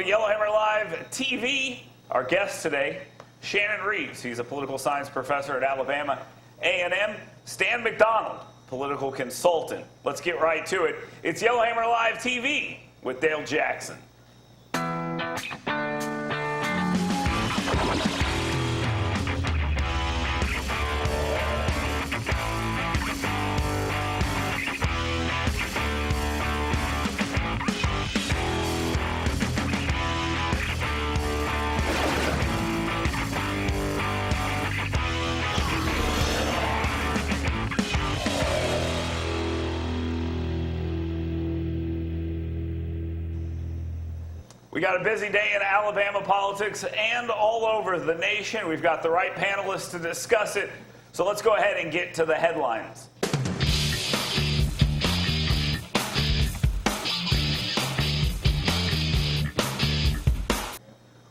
to Yellowhammer Live TV. Our guest today, Shannon Reeves. He's a political science professor at Alabama A&M. Stan McDonald, political consultant. Let's get right to it. It's Yellowhammer Live TV with Dale Jackson. We got a busy day in Alabama politics and all over the nation. We've got the right panelists to discuss it. So let's go ahead and get to the headlines.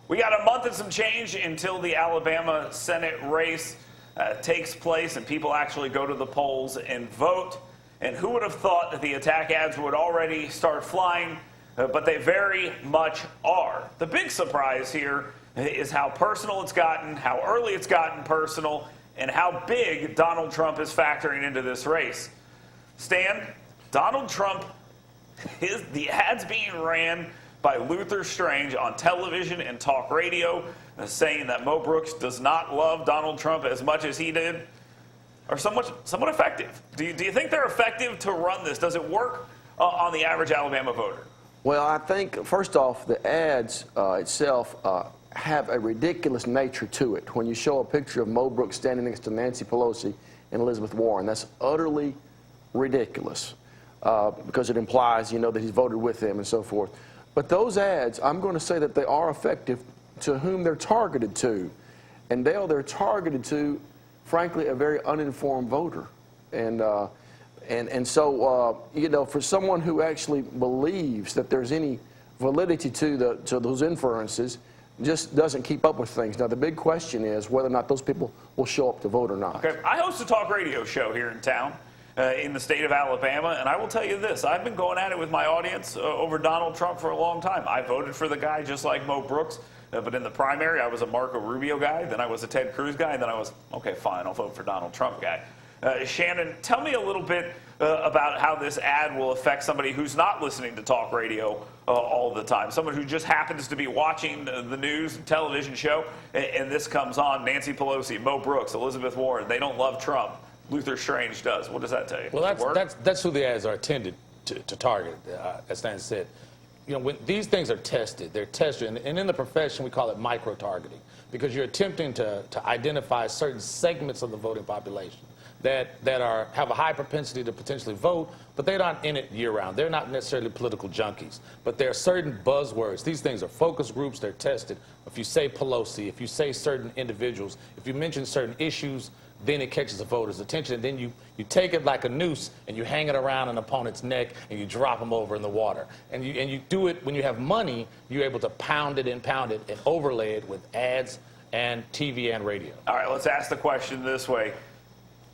We got a month and some change until the Alabama Senate race takes place and people actually go to the polls and vote. And who would have thought that the attack ads would already start flying? But they very much are. The big surprise here is how personal it's gotten, how early it's gotten personal, and how big Donald Trump is factoring into this race. Stan, Donald Trump, the ads being ran by Luther Strange on television and talk radio, saying that Mo Brooks does not love Donald Trump as much as he did, are somewhat effective. Do you think they're effective to run this? Does it work on the average Alabama voter? Well, I think, first off, the ads itself have a ridiculous nature to it. When you show a picture of Mo Brooks standing next to Nancy Pelosi and Elizabeth Warren, that's utterly ridiculous because it implies, that he's voted with them and so forth. But those ads, I'm going to say that they are effective to whom they're targeted to. And they're targeted to, frankly, a very uninformed voter. And so, for someone who actually believes that there's any validity to those inferences, just doesn't keep up with things. Now, the big question is whether or not those people will show up to vote or not. Okay, I host a talk radio show here in town, in the state of Alabama, and I will tell you this. I've been going at it with my audience over Donald Trump for a long time. I voted for the guy just like Mo Brooks, but in the primary, I was a Marco Rubio guy, then I was a Ted Cruz guy, and then I was, okay, fine, I'll vote for Donald Trump guy. Shannon, tell me a little bit about how this ad will affect somebody who's not listening to talk radio all the time, someone who just happens to be watching the news and television show, and this comes on. Nancy Pelosi, Mo Brooks, Elizabeth Warren, they don't love Trump. Luther Strange does. What does that tell you? Well, that's who the ads are intended to target, as Stan said. When these things are tested, they're tested, and in the profession we call it micro-targeting, because you're attempting to identify certain segments of the voting population that have a high propensity to potentially vote, but they're not in it year-round. They're not necessarily political junkies, but there are certain buzzwords. These things are focus groups. They're tested. If you say Pelosi, if you say certain individuals, if you mention certain issues, then it catches the voters' attention, and then you take it like a noose and you hang it around an opponent's neck and you drop them over in the water. And you do it when you have money. You're able to pound it and overlay it with ads and TV and radio. All right, let's ask the question this way.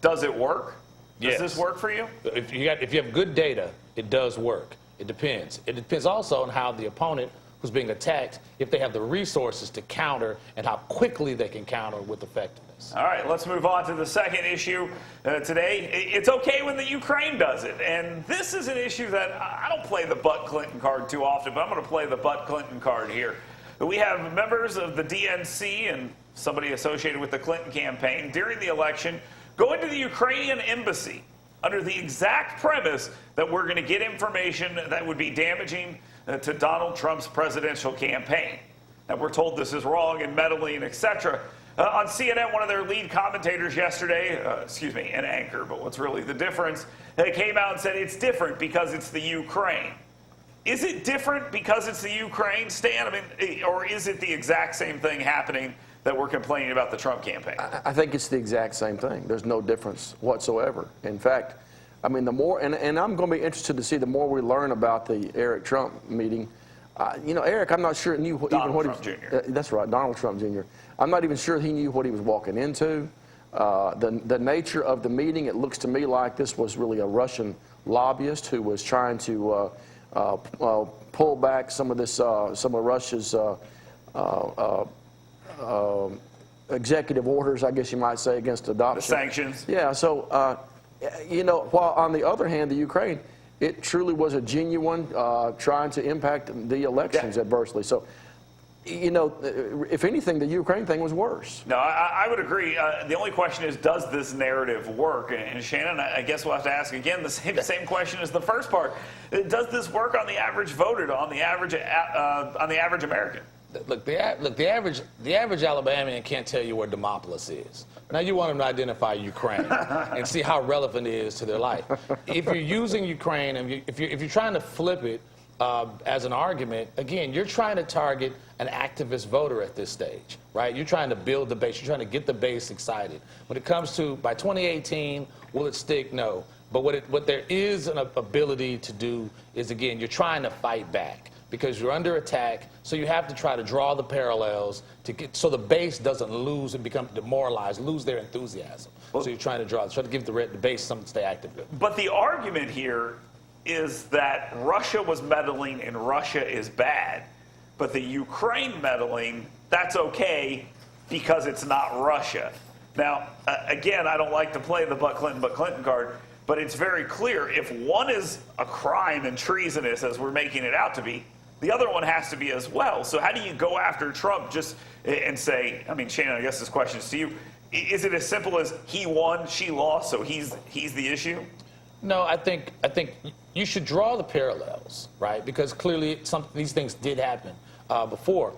Does it work? Does this work for you? If you have good data, it does work. It depends. It depends also on how the opponent who's being attacked, if they have the resources to counter and how quickly they can counter with effectiveness. All right, let's move on to the second issue today. It's okay when the Ukraine does it. And this is an issue that I don't play the Butt Clinton card too often, but I'm going to play the Butt Clinton card here. We have members of the DNC and somebody associated with the Clinton campaign during the election going to the Ukrainian embassy under the exact premise that we're going to get information that would be damaging to Donald Trump's presidential campaign. And we're told this is wrong and meddling, etc. On CNN, one of their lead commentators yesterday, an anchor, but what's really the difference, came out and said it's different because it's the Ukraine. Is it different because it's the Ukraine, Stan? Or is it the exact same thing happening that we're complaining about the Trump campaign? I think it's the exact same thing. There's no difference whatsoever. In fact, the more, and I'm going to be interested to see the more we learn about the Eric Trump meeting. Eric, I'm not sure he knew even what he was. Jr. That's right, Donald Trump Jr. I'm not even sure he knew what he was walking into. The nature of the meeting, it looks to me like this was really a Russian lobbyist who was trying to pull back some of this, some of Russia's executive orders, I guess you might say, against adoption. The sanctions. Yeah. So, you know, while on the other hand, the Ukraine, it truly was a genuine trying to impact the elections adversely. So, you know, if anything, the Ukraine thing was worse. No, I would agree. The only question is, does this narrative work? And Shannon, I guess we'll have to ask again the same question as the first part. Does this work on the average voter, on the average American? Look, the average Alabamian can't tell you where Demopolis is. Now you want them to identify Ukraine and see how relevant it is to their life. If you're using Ukraine and if you're trying to flip it as an argument, again, you're trying to target an activist voter at this stage, right? You're trying to build the base. You're trying to get the base excited. When it comes to, by 2018, will it stick? No. But what there is an ability to do is, again, you're trying to fight back because you're under attack. So you have to try to draw the parallels to get so the base doesn't lose and become demoralized, lose their enthusiasm. So you're trying to give the base something to stay active with. But the argument here is that Russia was meddling and Russia is bad. But the Ukraine meddling, that's okay because it's not Russia. Now, again, I don't like to play the but Clinton card, but it's very clear if one is a crime and treasonous, as we're making it out to be, the other one has to be as well. So how do you go after Trump just and say, I mean, Shannon, I guess this question is to you. Is it as simple as he won, she lost, so he's the issue? No, I think you should draw the parallels, right? Because clearly these things did happen before.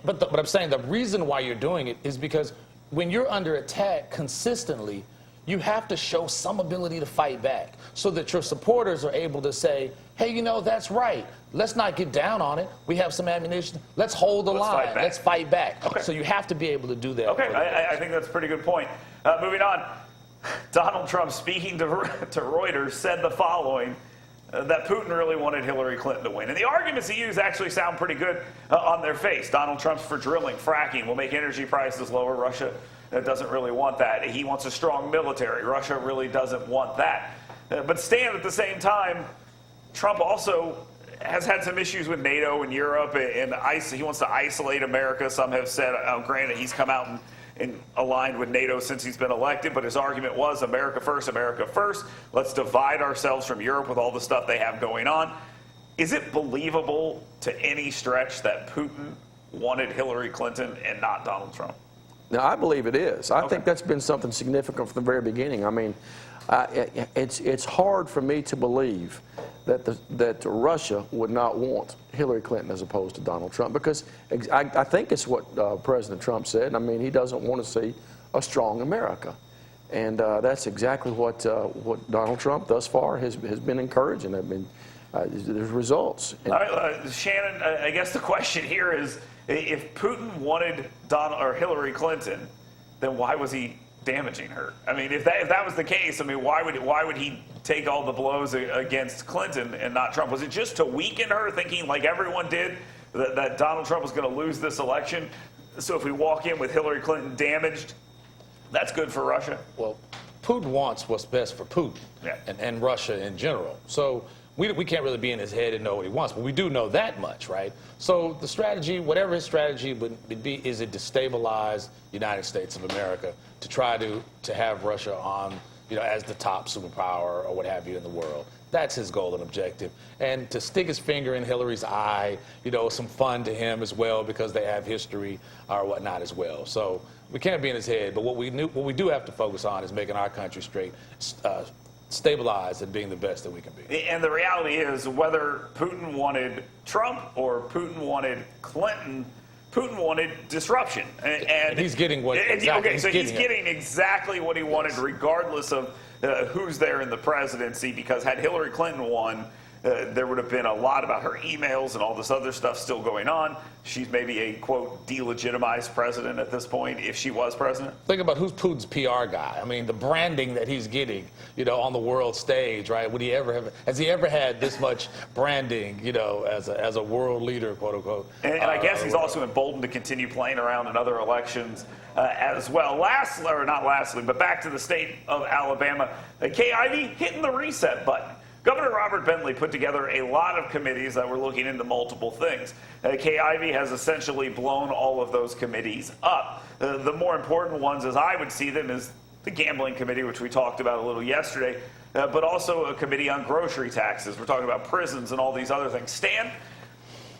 But I'm saying the reason why you're doing it is because when you're under attack consistently, you have to show some ability to fight back so that your supporters are able to say, hey, you know, that's right. Let's not get down on it. We have some ammunition. Let's hold the line. Let's fight back. Okay. So you have to be able to do that. Okay, I think that's a pretty good point. Moving on, Donald Trump, speaking to Reuters, said the following, that Putin really wanted Hillary Clinton to win. And the arguments he used actually sound pretty good on their face. Donald Trump's for drilling, fracking, will make energy prices lower. Russia doesn't really want that. He wants a strong military. Russia really doesn't want that. But Stan, at the same time, Trump also has had some issues with NATO and Europe, and he wants to isolate America. Some have said, granted, he's come out and aligned with NATO since he's been elected, but his argument was America first, America first. Let's divide ourselves from Europe with all the stuff they have going on. Is it believable to any stretch that Putin wanted Hillary Clinton and not Donald Trump? Now, I believe it is. I think that's been something significant from the very beginning. I mean, it's hard for me to believe that Russia would not want Hillary Clinton as opposed to Donald Trump, because I think it's what President Trump said. I mean, he doesn't want to see a strong America. And that's exactly what Donald Trump thus far has been encouraging. I mean, there's results. All right, Shannon, I guess the question here is, if Putin wanted Hillary Clinton, then why was he damaging her? I mean, if that was the case, I mean, why would he take all the blows against Clinton and not Trump? Was it just to weaken her, thinking like everyone did that Donald Trump was going to lose this election? So if we walk in with Hillary Clinton damaged, that's good for Russia? Well, Putin wants what's best for Putin and Russia in general. So we can't really be in his head and know what he wants, but we do know that much, right? So the strategy, whatever his strategy would be, is it destabilize the United States of America to try to have Russia on, as the top superpower or what have you in the world. That's his goal and objective. And to stick his finger in Hillary's eye, some fun to him as well because they have history or whatnot as well. So we can't be in his head, but what we do have to focus on is making our country stabilized and being the best that we can be. And the reality is, whether Putin wanted Trump or Putin wanted Clinton, Putin wanted disruption. And he's getting what exactly. Okay, so he's getting exactly what he wanted, regardless of who's there in the presidency, because had Hillary Clinton won, there would have been a lot about her emails and all this other stuff still going on. She's maybe a, quote, delegitimized president at this point, if she was president. Think about who's Putin's PR guy. I mean, the branding that he's getting, on the world stage, right? Has he ever had this much branding, as a world leader, quote unquote? And I guess he's also emboldened to continue playing around in other elections as well. Not lastly, but back to the state of Alabama. Kay Ivey hitting the reset button. Governor Robert Bentley put together a lot of committees that were looking into multiple things. Kay Ivey has essentially blown all of those committees up. The more important ones, as I would see them, is the gambling committee, which we talked about a little yesterday, but also a committee on grocery taxes. We're talking about prisons and all these other things. Stan,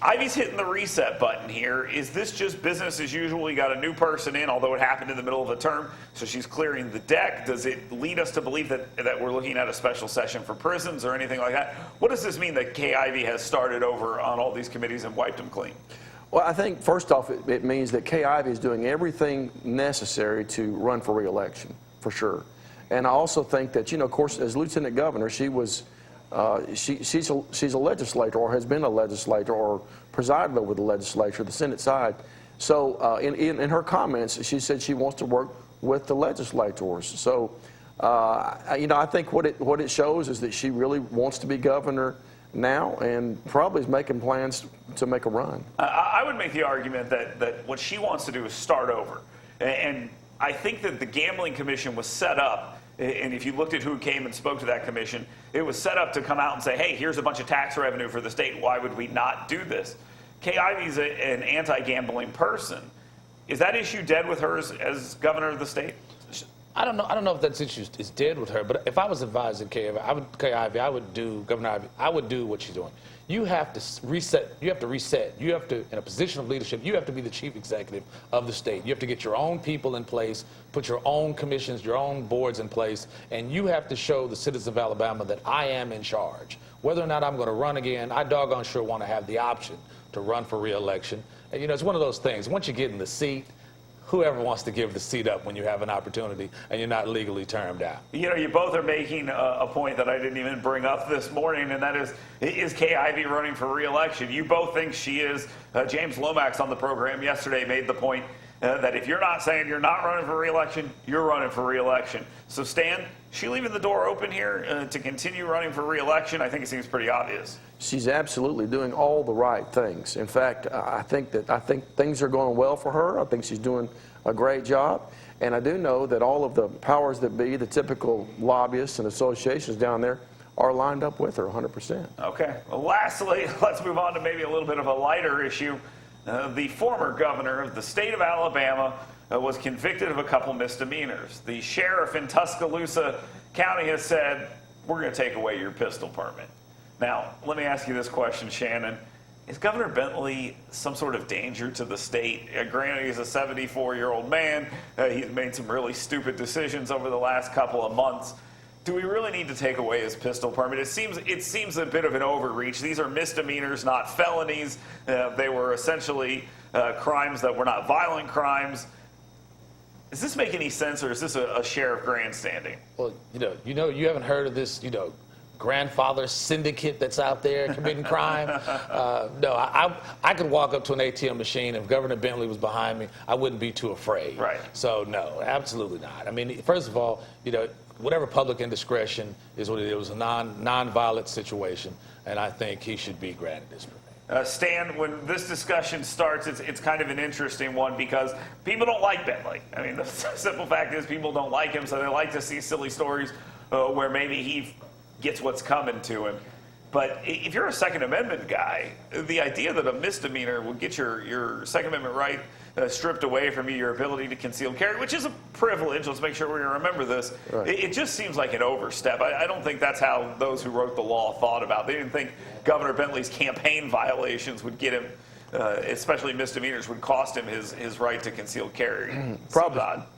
Ivey's hitting the reset button here. Is this just business as usual? You got a new person in, although it happened in the middle of a term, so she's clearing the deck. Does it lead us to believe that we're looking at a special session for prisons or anything like that? What does this mean that Kay Ivey has started over on all these committees and wiped them clean? Well, I think, first off, it means that Kay Ivey is doing everything necessary to run for re-election, for sure. And I also think that, of course, as lieutenant governor, she was she's a legislator, or has been a legislator, or presided over the legislature, the Senate side. So in her comments, she said she wants to work with the legislators. So I think what it shows is that she really wants to be governor now, and probably is making plans to make a run. I would make the argument that what she wants to do is start over, and I think that the Gambling Commission was set up. And if you looked at who came and spoke to that commission, it was set up to come out and say, hey, here's a bunch of tax revenue for the state. Why would we not do this? Kay Ivey's an anti-gambling person. Is that issue dead with her as governor of the state? I don't know if that issue is dead with her, but if I was advising Kay Ivey, I would do what she's doing. You have to reset. You have to, in a position of leadership, you have to be the chief executive of the state. You have to get your own people in place, put your own commissions, your own boards in place, and you have to show the citizens of Alabama that I am in charge. Whether or not I'm going to run again, I doggone sure want to have the option to run for re-election. And, it's one of those things. Once you get in the seat, whoever wants to give the seat up when you have an opportunity and you're not legally termed out. You both are making a point that I didn't even bring up this morning, and that is Kay Ivey running for re-election? You both think she is. James Lomax on the program yesterday made the point that if you're not saying you're not running for re-election, you're running for re-election. So, Stan, she leaving the door open here to continue running for re-election? I think it seems pretty obvious. She's absolutely doing all the right things. In fact, I think things are going well for her. I think she's doing a great job. And I do know that all of the powers that be, the typical lobbyists and associations down there, are lined up with her 100%. Okay. Well, lastly, let's move on to maybe a little bit of a lighter issue. The former governor of the state of Alabama was convicted of a couple misdemeanors. The sheriff in Tuscaloosa County has said, we're going to take away your pistol permit. Now, let me ask you this question, Shannon. Is Governor Bentley some sort of danger to the state? Granted, he's a 74-year-old man. He's made some really stupid decisions over the last couple of months. Do we really need to take away his pistol permit? It seems a bit of an overreach. These are misdemeanors, not felonies. They were essentially crimes that were not violent crimes. Does this make any sense, or is this a sheriff grandstanding? Well, you haven't heard of this, grandfather syndicate that's out there committing crime. No, I could walk up to an ATM machine. If Governor Bentley was behind me, I wouldn't be too afraid. Right. So no, absolutely not. I mean, first of all, whatever public indiscretion is what it is. It was a non-violent situation, and I think he should be granted this permit. Stan, when this discussion starts, it's kind of an interesting one because people don't like Bentley. I mean, the simple fact is people don't like him, so they like to see silly stories where maybe he gets what's coming to him. But if you're a Second Amendment guy, the idea that a misdemeanor will get your Second Amendment right stripped away from you, your ability to conceal carry, which is a privilege. Let's make sure we remember this. Right. It just seems like an overstep. I don't think that's how those who wrote the law thought about it. They didn't think Governor Bentley's campaign violations would get him, especially misdemeanors, would cost him his right to conceal carry.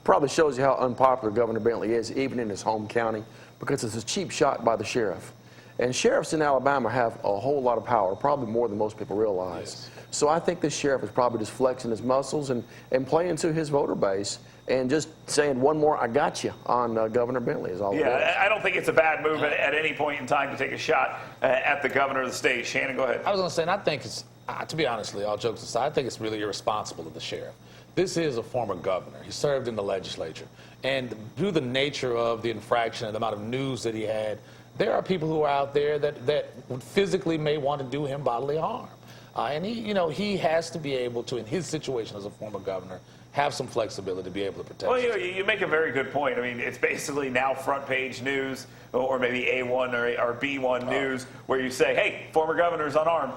Probably shows you how unpopular Governor Bentley is, even in his home county, because it's a cheap shot by the sheriff. And sheriffs in Alabama have a whole lot of power, probably more than most people realize. Yes. So I think this sheriff is probably just flexing his muscles and playing to his voter base and just saying one more, I got you, on Governor Bentley is all it is. I don't think it's a bad move at any point in time to take a shot at the governor of the state. Shannon, go ahead. I was going to say, and I think it's, to be honestly, all jokes aside, I think it's really irresponsible of the sheriff. This is a former governor. He served in the legislature. And due to the nature of the infraction and the amount of news that he had, there are people who are out there that physically may want to do him bodily harm. And he has to be able to, in his situation as a former governor, have some flexibility to be able to protect. Well, you make a very good point. I mean, it's basically now front page news, or maybe A1 or B1 news, where you say, hey, former governor's unarmed.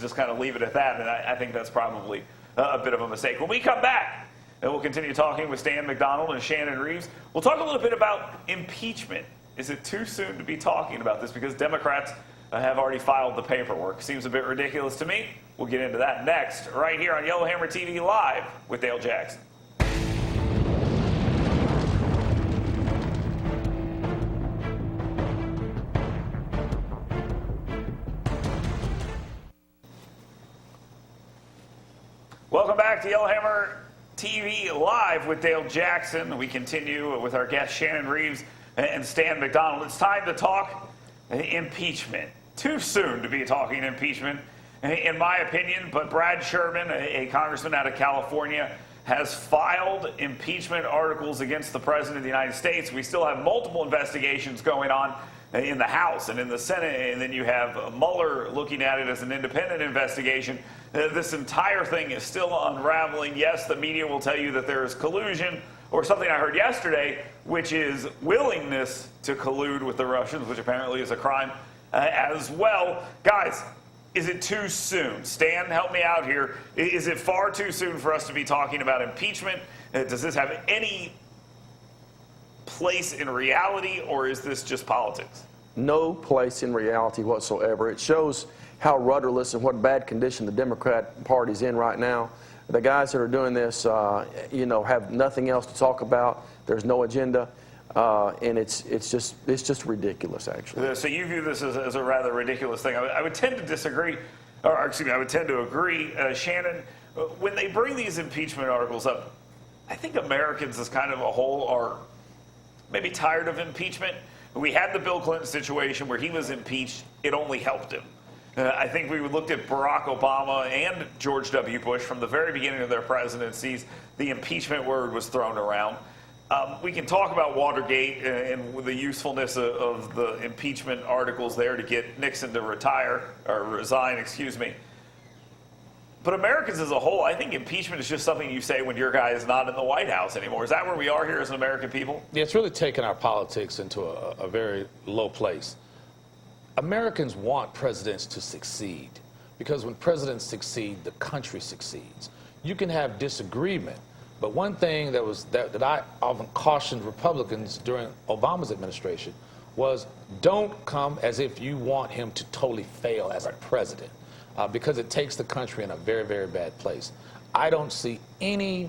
Just kind of leave it at that, and I think that's probably a bit of a mistake. When we come back, and we'll continue talking with Stan McDonald and Shannon Reeves, we'll talk a little bit about impeachment. Is it too soon to be talking about this? Because Democrats have already filed the paperwork. Seems a bit ridiculous to me. We'll get into that next, right here on Yellowhammer TV Live with Dale Jackson. Welcome back to Yellowhammer TV Live with Dale Jackson. We continue with our guests Shannon Reeves and Stan McDonald. It's time to talk impeachment. Too soon to be talking impeachment, in my opinion, but Brad Sherman, a congressman out of California, has filed impeachment articles against the President of the United States. We still have multiple investigations going on in the House and in the Senate, and then you have Mueller looking at it as an independent investigation. This entire thing is still unraveling. Yes, the media will tell you that there is collusion, or something I heard yesterday, which is willingness to collude with the Russians, which apparently is a crime as well. Guys, is it too soon? Stan, help me out here. Is it far too soon for us to be talking about impeachment? Does this have any place in reality, or is this just politics? No place in reality whatsoever. It shows how rudderless and what bad condition the Democrat Party's in right now. The guys that are doing this, have nothing else to talk about. There's no agenda, and it's just ridiculous, actually. So you view this as a rather ridiculous thing. I would tend to disagree, or excuse me, I would tend to agree. Shannon, when they bring these impeachment articles up, I think Americans as kind of a whole are maybe tired of impeachment. We had the Bill Clinton situation where he was impeached. It only helped him. I think we looked at Barack Obama and George W. Bush from the very beginning of their presidencies. The impeachment word was thrown around. We can talk about Watergate and the usefulness of the impeachment articles there to get Nixon to resign, excuse me. But Americans as a whole, I think impeachment is just something you say when your guy is not in the White House anymore. Is that where we are here as an American people? Yeah, it's really taken our politics into a very low place. Americans want presidents to succeed, because when presidents succeed, the country succeeds. You can have disagreement, but one thing that I often cautioned Republicans during Obama's administration was don't come as if you want him to totally fail as a president, because it takes the country in a very, very bad place. I don't see any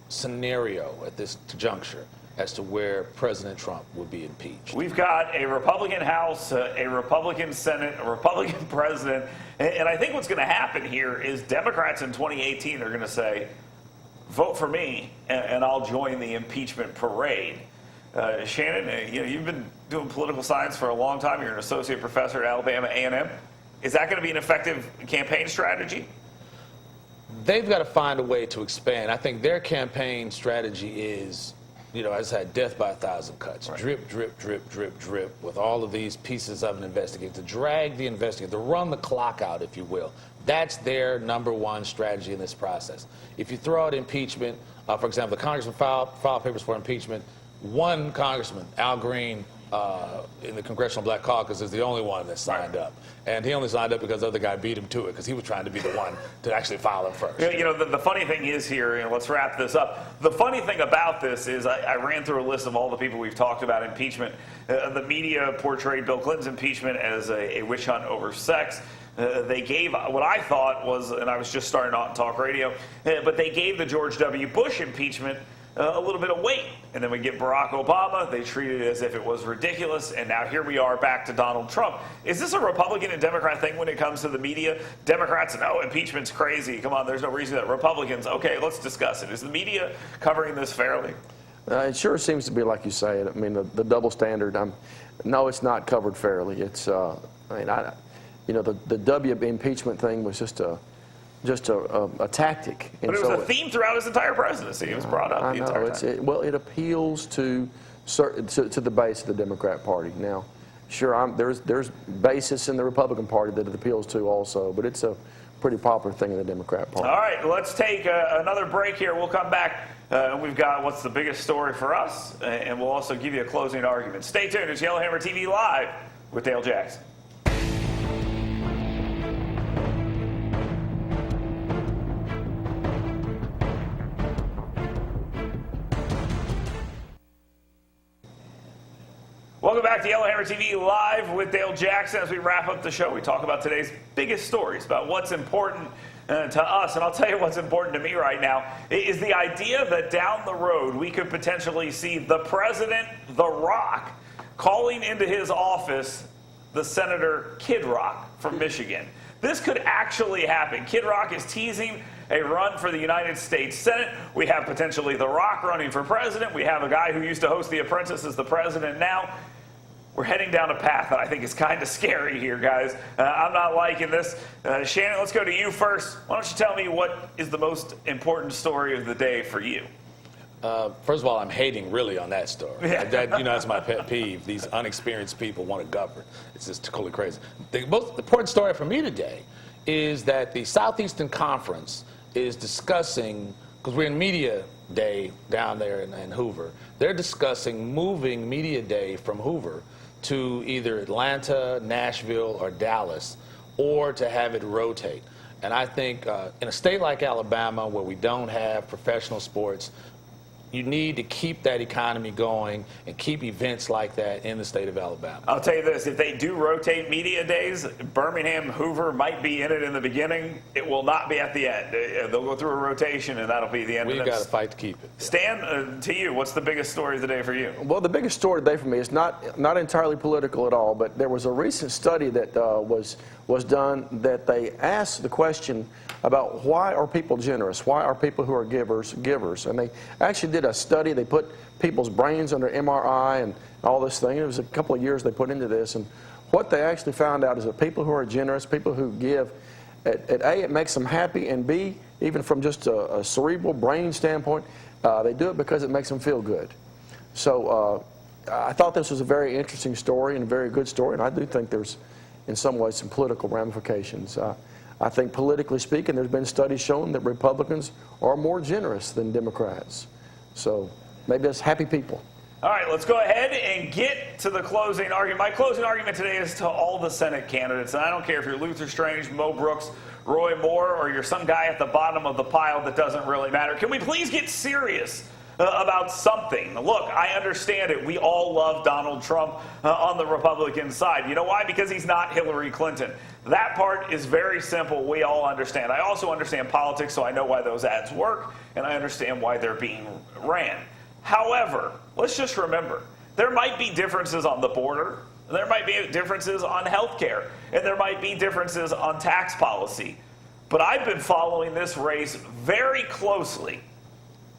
scenario at this juncture as to where President Trump would be impeached. We've got a Republican House, a Republican Senate, a Republican president, and I think what's going to happen here is Democrats in 2018 are going to say, vote for me, and I'll join the impeachment parade. Shannon, you've been doing political science for a long time. You're an associate professor at Alabama A&M. Is that going to be an effective campaign strategy? They've got to find a way to expand. I think their campaign strategy is, as I had death by 1,000 cuts. Right. Drip, drip, drip, drip, drip, with all of these pieces of an investigator, to drag the investigator, to run the clock out, if you will. That's their number one strategy in this process. If you throw out impeachment, for example, the congressman filed papers for impeachment. One congressman, Al Green, in the Congressional Black Caucus, is the only one that signed up. And he only signed up because the other guy beat him to it, because he was trying to be the one to actually file it first. The funny thing is here, let's wrap this up. The funny thing about this is I ran through a list of all the people we've talked about impeachment. The media portrayed Bill Clinton's impeachment as a witch hunt over sex. They gave what I thought was, and I was just starting out in talk radio, but they gave the George W. Bush impeachment a little bit of weight. And then we get Barack Obama. They treated it as if it was ridiculous. And now here we are back to Donald Trump. Is this a Republican and Democrat thing when it comes to the media? Democrats, no, impeachment's crazy. Come on, there's no reason that Republicans, okay, let's discuss it. Is the media covering this fairly? It sure seems to be like you say it. I mean, the double standard. No, it's not covered fairly. It's, the W impeachment thing was just a tactic. But it was a theme throughout his entire presidency. It was brought up the entire time. It appeals to the base of the Democrat Party. Now, sure, there's basis in the Republican Party that it appeals to also, but it's a pretty popular thing in the Democrat Party. All right, let's take another break here. We'll come back. We've got what's the biggest story for us, and we'll also give you a closing argument. Stay tuned. It's Yellowhammer TV Live with Dale Jackson. Welcome back to Yellowhammer TV Live with Dale Jackson. As we wrap up the show, we talk about today's biggest stories, about what's important to us. And I'll tell you what's important to me right now is the idea that down the road we could potentially see the president, The Rock, calling into his office the Senator Kid Rock from Michigan. This could actually happen. Kid Rock is teasing a run for the United States Senate. We have potentially The Rock running for president. We have a guy who used to host The Apprentice as the president now. We're heading down a path that I think is kind of scary here, guys. I'm not liking this. Shannon, let's go to you first. Why don't you tell me what is the most important story of the day for you? First of all, I'm hating really on that story. Yeah. That's my pet peeve. These unexperienced people want to govern. It's just totally crazy. The most important story for me today is that the Southeastern Conference is discussing, because we're in Media Day down there in Hoover, they're discussing moving Media Day from Hoover to either Atlanta, Nashville, or Dallas, or to have it rotate. And I think in a state like Alabama, where we don't have professional sports, you need to keep that economy going and keep events like that in the state of Alabama. I'll tell you this, if they do rotate media days, Birmingham, Hoover might be in it in the beginning. It will not be at the end. They'll go through a rotation, and that'll be the end of it. We've got to fight to keep it. Stan, to you, what's the biggest story of the day for you? Well, the biggest story today for me is not entirely political at all, but there was a recent study that was done that they asked the question about why are people generous? Why are people who are givers? And they actually did a study. They put people's brains under MRI and all this thing. It was a couple of years they put into this, and what they actually found out is that people who are generous, people who give, at A, it makes them happy, and B, even from just a cerebral brain standpoint, they do it because it makes them feel good. So I thought this was a very interesting story and a very good story, and I do think there's, in some ways, some political ramifications. I think politically speaking, there's been studies showing that Republicans are more generous than Democrats. So maybe that's happy people. All right, let's go ahead and get to the closing argument. My closing argument today is to all the Senate candidates. And I don't care if you're Luther Strange, Mo Brooks, Roy Moore, or you're some guy at the bottom of the pile that doesn't really matter. Can we please get serious about something? Look, I understand it. We all love Donald Trump on the Republican side. You know why? Because he's not Hillary Clinton. That part is very simple. We all understand. I also understand politics, so I know why those ads work, and I understand why they're being ran. However, let's just remember, there might be differences on the border, there might be differences on health care, and there might be differences on tax policy. But I've been following this race very closely,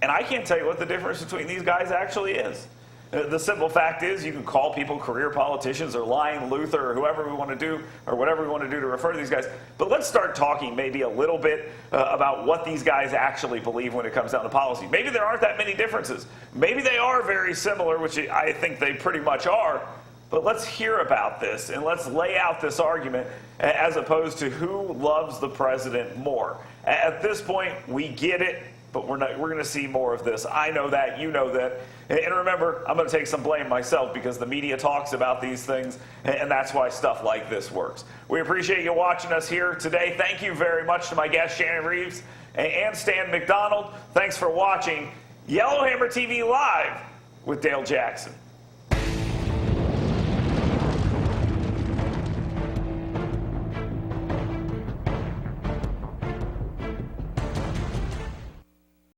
and I can't tell you what the difference between these guys actually is. The simple fact is you can call people career politicians or lying Luther or whoever we want to do or whatever we want to do to refer to these guys. But let's start talking maybe a little bit about what these guys actually believe when it comes down to policy. Maybe there aren't that many differences. Maybe they are very similar, which I think they pretty much are. But let's hear about this and let's lay out this argument as opposed to who loves the president more. At this point, we get it. But we're going to see more of this. I know that. You know that. And remember, I'm going to take some blame myself because the media talks about these things, and that's why stuff like this works. We appreciate you watching us here today. Thank you very much to my guests, Shannon Reeves and Stan McDonald. Thanks for watching Yellowhammer TV Live with Dale Jackson.